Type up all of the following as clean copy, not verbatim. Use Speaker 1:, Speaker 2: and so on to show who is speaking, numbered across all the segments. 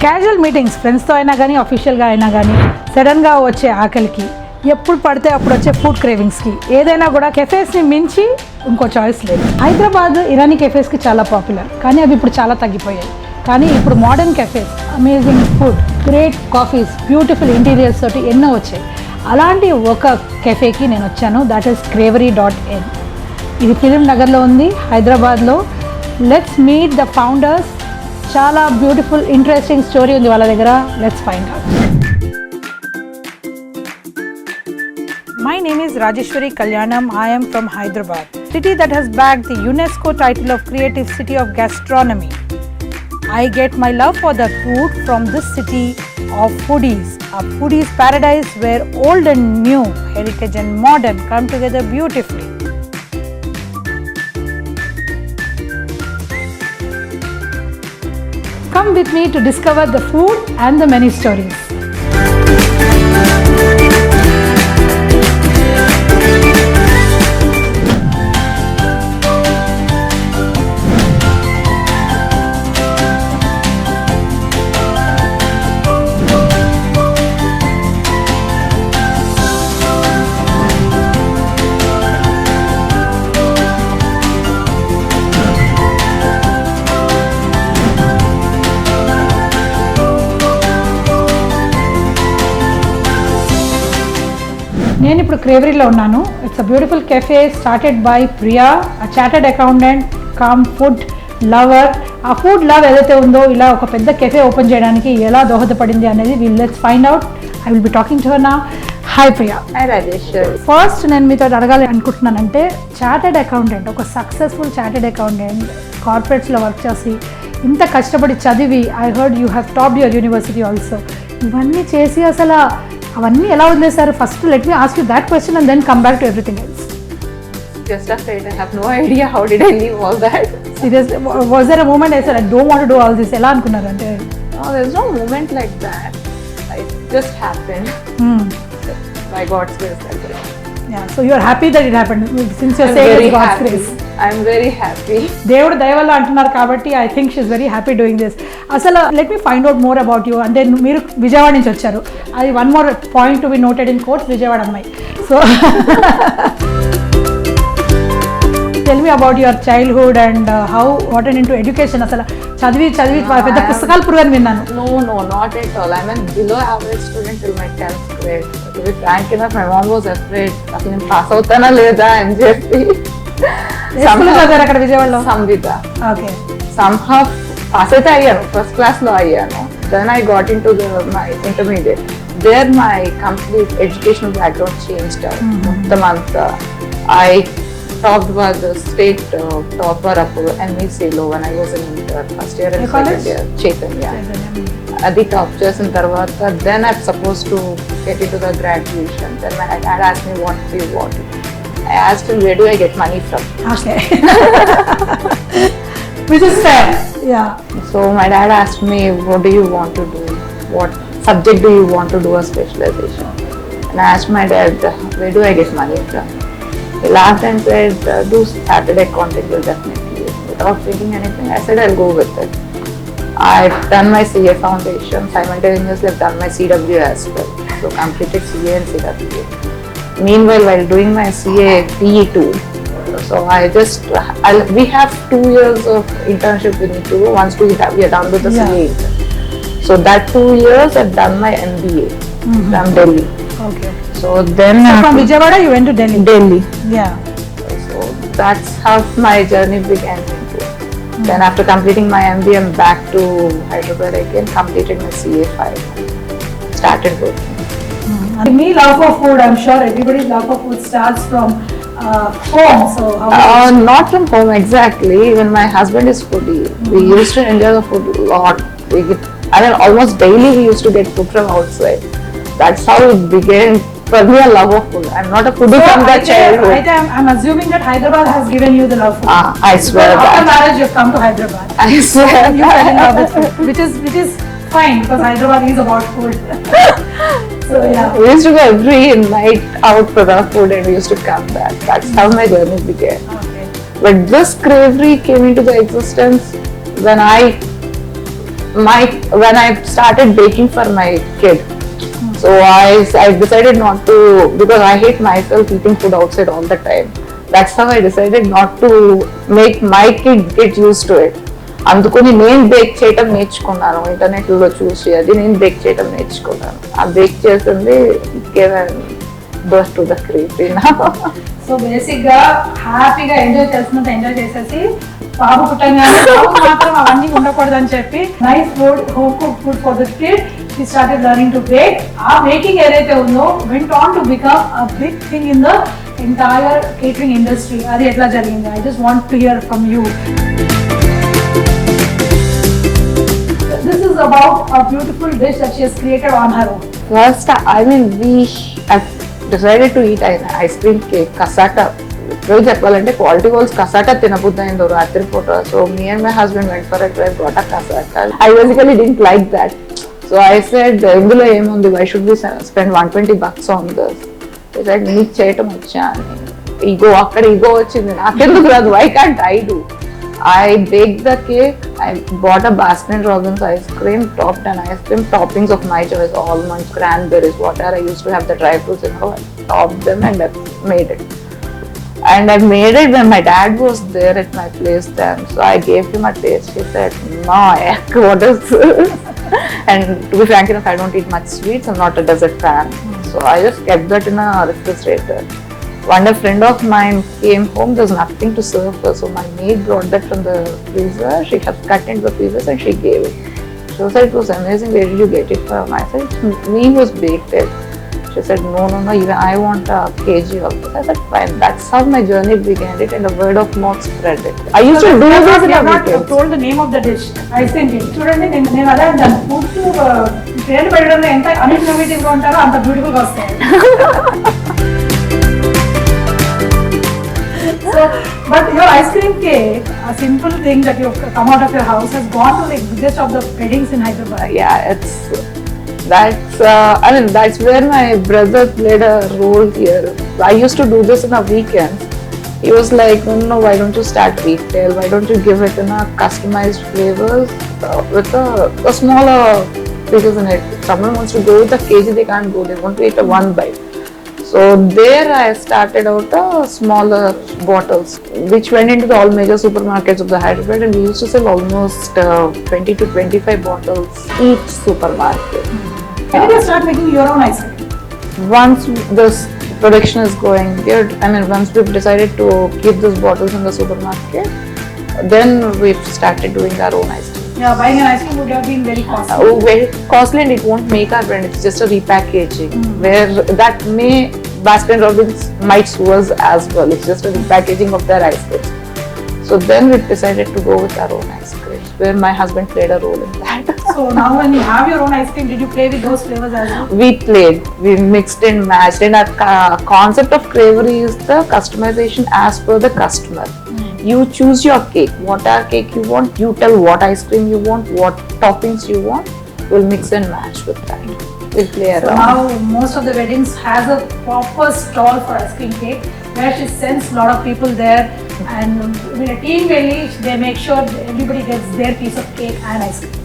Speaker 1: Casual meetings ఫ్రెండ్స్తో అయినా కానీ అఫీషియల్గా అయినా కానీ సడన్గా వచ్చే ఆకలికి, ఎప్పుడు పడితే అప్పుడు వచ్చే ఫుడ్ క్రేవింగ్స్కి ఏదైనా కూడా కెఫేస్ని మించి ఇంకో చాయిస్ లేదు. హైదరాబాద్ ఇరానీ కెఫేస్కి చాలా పాపులర్, కానీ అవి ఇప్పుడు చాలా తగ్గిపోయాయి. కానీ ఇప్పుడు modern cafes, amazing food, great coffees, beautiful interiors తోటి ఎన్నో వచ్చాయి. అలాంటి ఒక కెఫేకి నేను వచ్చాను, దట్ ఈస్ cravery.in. ఇది ఫిల్మ్ నగర్లో ఉంది, హైదరాబాద్లో. Let's meet the founders. చాలా బ్యూటిఫుల్ ఇంట్రెస్టింగ్ స్టోరీ ఉంది వాళ్ళ దగ్గర. Let's find out. My name is Rajeshwari Kalyanam. I am from Hyderabad, city that has bagged the UNESCO title of Creative City of Gastronomy. I get my love for the food from this city of foodies, a foodies paradise where old and new, heritage and modern come together beautifully. Come with me to discover the food and the many stories. నేను ఇప్పుడు క్రేవరీలో ఉన్నాను. It's a beautiful cafe started by Priya, a chartered accountant come food lover. ఆ food love ఏదైతే ఉందో ఇలా ఒక పెద్ద cafe open చేయడానికి ఎలా దోహదపడింది అనేది let's find out. I will be talking to her now. Hi Priya.
Speaker 2: Hi Rajeshwari.
Speaker 1: First నేను మీతో అడగాలి అనుకుంటున్నానంటే, చార్టెడ్ అకౌంటెంట్, ఒక సక్సెస్ఫుల్ చార్టెడ్ అకౌంటెంట్, కార్పొరేట్స్లో వర్క్ చేసి ఇంత కష్టపడి చదివి, I heard you have topped your university also, ఇవన్నీ చేసి అసలు అవన్నీ ఎలా వదిలేశారు? First let me ask you that question and then come back to everything else.
Speaker 2: Just afraid, I have no idea how did I leave all that.
Speaker 1: Seriously, was there a moment I said I don't want to do all this? ఎలా అనుకున్నారు అంటే?
Speaker 2: No, there's no moment like that. It just happened. By God's grace, like that.
Speaker 1: Yeah, so you are happy that it happened since you are saying it's God's grace.
Speaker 2: I'm very happy.
Speaker 1: దేవుడు దయ వల్ల అంటున్నారు కాబట్టి I think she is very happy doing this. అసలు let me find out more about you. అంటే మీరు విజయవాడ నుంచి వచ్చారు, అది one more point to be noted in course, Vijayawada అమ్మాయి. So tell me about your childhood and how wanted into education. అసలు చదివి పెద్ద పుస్తకాలు పురుగు అని విన్నాను.
Speaker 2: No, not at all. I'm a below average student till my 10th grade. To be frank enough, my mom was afraid అసలు నేను pass అవుతానా లేదా అని చెప్పి.
Speaker 1: అక్కడ విజయవాడలో
Speaker 2: సంవిత.
Speaker 1: ఓకే.
Speaker 2: somehow పాస్ అయితే అయ్యాను, ఫస్ట్ క్లాస్లో అయ్యాను. Then I got into my intermediate. There my complete educational background changed. మొత్తం అంతా I topped was the state topper up MECలో when I was in first year and second year. Chaitanya. అది top చేసిన తర్వాత then I'm supposed to get into the graduation. Then my dad asked me what do you want. I asked him where do I get money from.
Speaker 1: Okay. Which is fair. Yeah.
Speaker 2: So my dad asked me what do you want to do, what subject do you want to do a specialization. And I asked my dad where do I get money from. He laughed and said do chartered accounting will definitely. Without thinking anything I said I'll go with it. I've done my CA foundation, simultaneously I've done my CWA as well. So completed CA and CWA. Meanwhile, while doing my CA PE2, so we have 2 years of internship we need to do once we are done with the CA intern. So that 2 years I've done my MBA from Delhi.
Speaker 1: Okay.
Speaker 2: So then
Speaker 1: from Vijayawada you went to Delhi.
Speaker 2: Delhi.
Speaker 1: Yeah.
Speaker 2: So that's how my journey began. Then after completing my MBA, I'm back to Hyderabad again, completed my CA5, started working.
Speaker 1: Me love for food, I'm sure everybody's love for food starts from home. So
Speaker 2: not from home exactly. Even my husband is foodie. We used to enjoy the food a lot. Almost daily we used to get food from outside. That's how it began. For me, a love of food. I'm not a foodie from the childhood.
Speaker 1: I'm assuming that Hyderabad has given you the love for food.
Speaker 2: I swear that.
Speaker 1: After marriage, you've come to Hyderabad.
Speaker 2: I swear
Speaker 1: you fell in love with food, which is fine because Hyderabad is about food. So yeah.
Speaker 2: We used to go every night out for the food and we used to come back. That's how my journey began. Okay. But this cravery came into the existence when I when I started baking for my kid, so I decided not to, because I hate myself eating food outside all the time. That's how I decided not to make my kid get used to it. అందుకని నేను bake చేయటం నేర్చుకున్నాను, ఇంటర్నెట్లో చూసి అది నేను bake చేయటం నేర్చుకున్నాను. ఆ బేక్ చేసింది birth to the creative.
Speaker 1: So బేసిక్గా హ్యాపీగా ఎంజాయ్ చేస్తున్నట్టు ఎంజాయ్ చేసేసి బాబు పుట్టంగానే బాబు మాత్రం అవన్నీ ఉండకూడదని చెప్పి nice food, home cook food for the kid, she started learning to bake. ఆ బేకింగ్ ఏదైతే ఉందో went on to become a big thing in the entire catering industry. అది ఎట్లా జరిగింది? I just want to hear from you. This is about a beautiful dish that she has created on her own.
Speaker 2: First, we have decided to eat an ice cream cake, cassata. Really చెప్పాలంటే Kwality Wall's cassata తినబుద్దయిందో రాత్రి పూట. So me and my husband went for a drive, got a cassata. I basically didn't like that. So I said ఇందులో ఏముంది, why should be spend $120 on this. I said నీకు చేయటం వచ్చా అని. Ego అక్కడ ఈగో వచ్చింది, నాకెందుకు రాదు, why can't I do. I baked the cake. I bought a Baskin Robbins ice cream, topped an ice cream, toppings of my choice, almonds, cranberries, whatever. I used to have the dry fruits in it. I topped them and I made it. And I made it when my dad was there at my place then. So I gave him a taste. He said, "No, what is this?" And to be frank enough, I don't eat much sweets. I'm not a dessert fan. So I just kept that in a refrigerator. One day, a friend of mine came home, there's nothing to serve her. So my maid brought that from the freezer. She had cut into the pieces and she gave it. She said, it was amazing. Where did you get it from? I said, me was baked it. She said, no, even I want a kg of this. I said, fine. That's how my journey began it, and the word of mouth spread it. I used to do this in a weekend.
Speaker 1: Told the name of the dish. I think చూడండి, నేను అదే అంటాను, food పేరు పెట్టడంలో ఎంత అన్ఇన్నోవేటివ్గా ఉంటారో అంత బ్యూటిఫుల్గా వస్తాయి. So, but your ice cream cake, a simple thing that you come out of your house, has gone to the biggest of the weddings in Hyderabad.
Speaker 2: Yeah, that's where my brother played a role here. I used to do this in a weekend. He was like, no, why don't you start retail? Why don't you give it in a customized flavors with a smaller pieces in it? If someone wants to go with a kg, they can't go. They want to eat a one bite. So there I started out smaller bottles, which went into all major supermarkets of the Hyderabad, and we used to sell almost 20 to 25 bottles each supermarket.
Speaker 1: When did you start making your own ice cream?
Speaker 2: Once this production is going good, once we've decided to keep these bottles in the supermarket, then we've started doing our own ice cream.
Speaker 1: Yeah, buying an ice cream would have been very costly.
Speaker 2: Very costly, and it won't make our brand. It's just a repackaging, where that Baskin Robbins might sue us as well. It's just a repackaging of their ice cream. So then we decided to go with our own ice cream, where my husband played a role in that.
Speaker 1: So now when you have your own ice cream, did you play with those flavors as well?
Speaker 2: We played, we mixed and matched, and our concept of Cravery is the customization as per the customer. You choose your cake, whatever cake you want, you tell what ice cream you want, what toppings you want, we'll mix and match with that. We'll play around.
Speaker 1: So now most of the weddings has a proper stall for ice cream cake, where she sends a lot of people there, and with a team really, they make sure everybody gets their piece of cake and ice cream.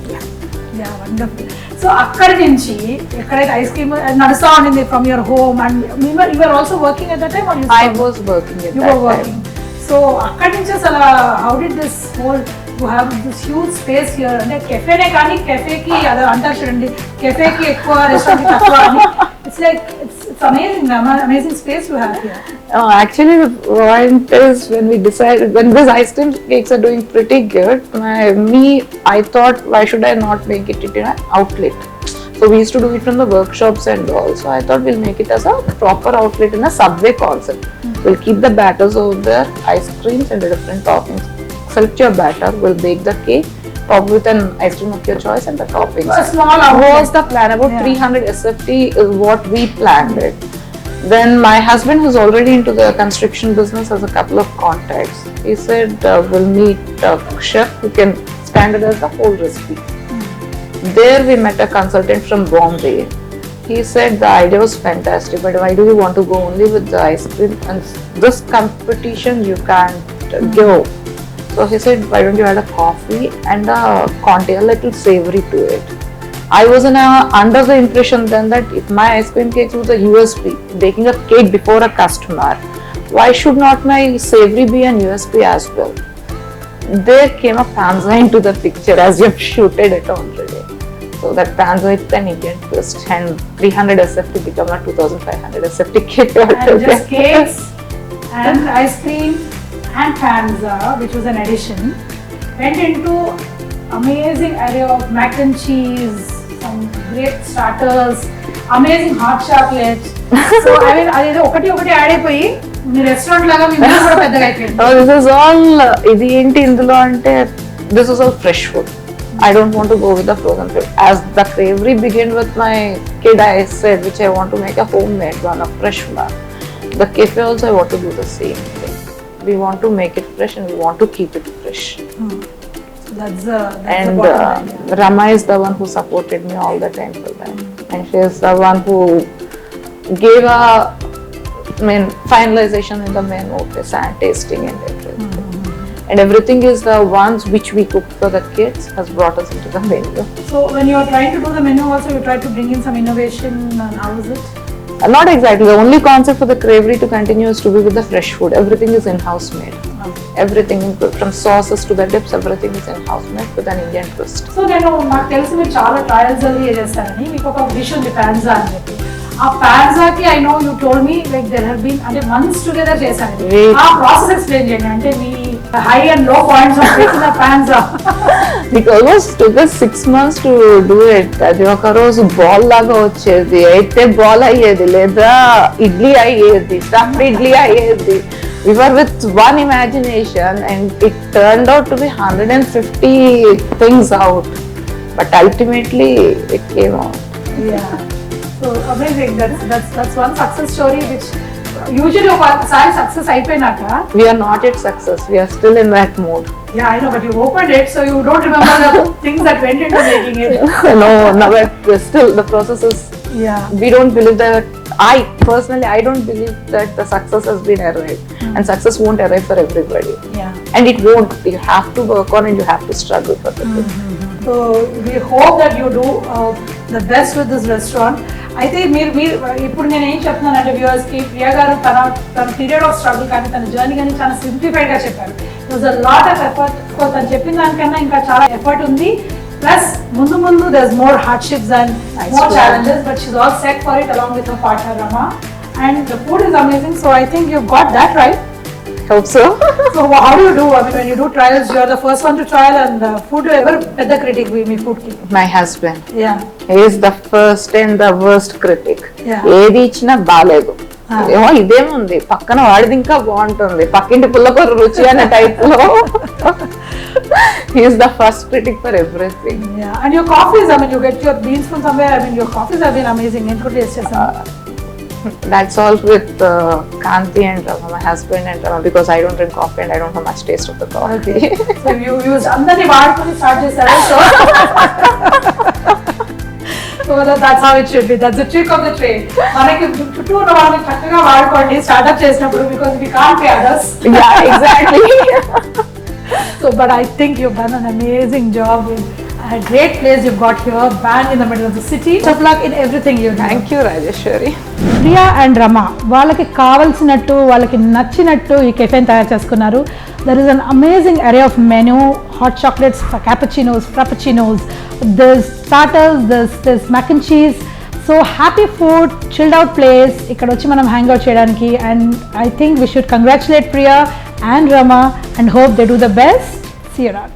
Speaker 1: Yeah, wonderful. So akkadi nunchi ekkadaithe ice cream nadusta undi from your home, and you were also working at that time, or
Speaker 2: I was working at
Speaker 1: you
Speaker 2: that
Speaker 1: were working
Speaker 2: time.
Speaker 1: So akkadi nunchi asala how did this whole, you have this huge space here, ante cafe ne kaani cafe ki adu antaru chudandi, cafe ki ekkuva restaurant ki takkuva ani, it's like it's amazing space you have here.
Speaker 2: Actually, the point is, when these ice cream cakes are doing pretty good, I thought, why should I not make it in an outlet? So we used to do it from the workshops and all. So I thought we'll make it as a proper outlet in a Subway concept. We'll keep the batters over there, ice creams and the different toppings. Select your batter, we'll bake the cake, top with an ice cream of your choice and the toppings.
Speaker 1: A small outlet.
Speaker 2: Was the plan. About 300 SFT is what we planned it. Then my husband, who's already into the construction business, has a couple of contacts. He said, we'll meet a chef who can standardize the whole recipe. There we met a consultant from Bombay. He said the idea was fantastic, but why do you want to go only with the ice cream? And this competition you can't go. So So he said, why don't you add a coffee and a conti, a little savory to it. I was under the impression then that if my ice cream cake was a USP, baking a cake before a customer, why should not my savory be an USP as well? There came a panza into the picture as you've shooted it already. So that panza with an Indian twist and 300 SFT become a 2500 SFT kit.
Speaker 1: And just cakes and ice cream and panza, which was an addition, went into amazing array of mac and cheese, some great starters, amazing hot chocolate. So I mean, అదేదో ఒకటి add అయిపోయి మీ restaurant లాగా మీ menu కూడా పెద్దగా అయిపోయింది.
Speaker 2: This is all ఇది ఏంటి ఇందులో అంటే this is all fresh food. I don't want to go with the frozen food. As the cravery began with my kid, I said which I want to make a homemade one, a fresh one. The cafe also I want to do the same thing. We want to make it fresh and we want to keep it fresh.
Speaker 1: That's
Speaker 2: And
Speaker 1: the bottom line.
Speaker 2: Rama is the one who supported me all the time for that. And she is the one who gave a finalization in the menu, and tasting and everything. And everything is the ones which we cooked for the kids has brought us into the menu.
Speaker 1: So when you are trying to do the menu also, you try to bring in some innovation, and how is it?
Speaker 2: Not exactly. The only concept for the cravery to continue is to be with the fresh food. Everything is in-house made. Everything from sauces to the dips, everything is in-house made with an Indian twist.
Speaker 1: So నేను నాకు తెలిసి మీరు చాలా trials అవి చేస్తారని మీకు ఒక dish ఉంది పాన్జా అని చెప్పి ఆ పాన్జాకి I know you told me like there have been అంటే మంత్స్ టుగెదర్ చేశాను ఆ ప్రాసెస్ ఎక్స్ప్లెయిన్ చేయండి అంటే మీ high and low points of చేసిన పాన్జా
Speaker 2: It almost took us 6 months to do it. అది ఒక రోజు బాల్ లాగా వచ్చేది అయితే బాల్ అయ్యేది లేదా ఇడ్లీ అయ్యేది స్టఫ్డ్ ఇడ్లీ అయ్యేది. We were with one imagination and it turned out to be 150 things out. But ultimately it came out.
Speaker 1: Yeah. So amazing. That's one success story which usually ఒకసారి సక్సెస్ అయిపోయినాక
Speaker 2: We are not yet success. We are still in that mode.
Speaker 1: Yeah, I know, but you opened it, so you don't remember the things that went into making it.
Speaker 2: No, but still the process is.
Speaker 1: Yeah.
Speaker 2: We don't believe that. I don't believe that the success has been arrived, and success won't arrive for everybody.
Speaker 1: Yeah.
Speaker 2: And it won't. You have to work on it. You have to struggle for it.
Speaker 1: So we hope that you do the best with this restaurant. అయితే మీరు ఇప్పుడు నేను ఏం చెప్తున్నానంటే వ్యూవర్స్కి ప్రియా గారు తన period of struggle కానీ తన జర్నీ కానీ చాలా సింప్లిఫైడ్గా చెప్పారు. It was a lot of effort. తను చెప్పిన దానికన్నా ఇంకా చాలా ఎఫర్ట్ ఉంది. ప్లస్ ముందు there's more hardships and more challenges, but she's all set for it along with her partner Rama. And the food is amazing, so I think you've got that right.
Speaker 2: Hope so.
Speaker 1: So how do you do? I mean, when you do trials, you're the first one to trial, and food ever the critic we food ki.
Speaker 2: My husband.
Speaker 1: Yeah.
Speaker 2: He is the first and the worst critic.
Speaker 1: Yeah.
Speaker 2: ఏది ఇచ్చినా బాలేదు. ఏమో ఇదేముంది పక్కన వాడిది ఇంకా బాగుంటుంది పక్కింటి పుల్లకూర రుచి అనే టైప్ లో. He is the first critic for everything.
Speaker 1: Yeah. And your coffees, I mean, you get your beans from somewhere. I mean, your coffees have been amazing. Into taste
Speaker 2: That's all with Kanti and Rama, my husband and Rama, because I don't drink coffee and I don't have much taste of the coffee.
Speaker 1: Okay. So you use అందరిని వాడుకొని start చేశారు. So that's how it should be. That's the trick of the trade. మనకి చుట్టూ ఉన్న వాళ్ళని చక్కగా వాడుకోండి startup చేసినప్పుడు because we can't pay others.
Speaker 2: Yeah, exactly.
Speaker 1: So, but I think you've done an amazing job. A great place you've got here, bang in the middle of the city. Best of luck in everything you do.
Speaker 2: Thank you, Rajeshwari.
Speaker 1: Priya and Rama వాళ్ళకి కావాల్సినట్టు వాళ్ళకి నచ్చినట్టు ఈ కెఫేని తయారు చేసుకున్నారు. There is an amazing array of menu, hot chocolates, cappuccinos, frappuccinos, this starters, this mac and cheese. So happy food, chilled out place. ఇక్కడ వచ్చి మనం హ్యాంగ్ అవుట్ చేయడానికి. And I think we should congratulate Priya and Rama and hope they do the best. See you around.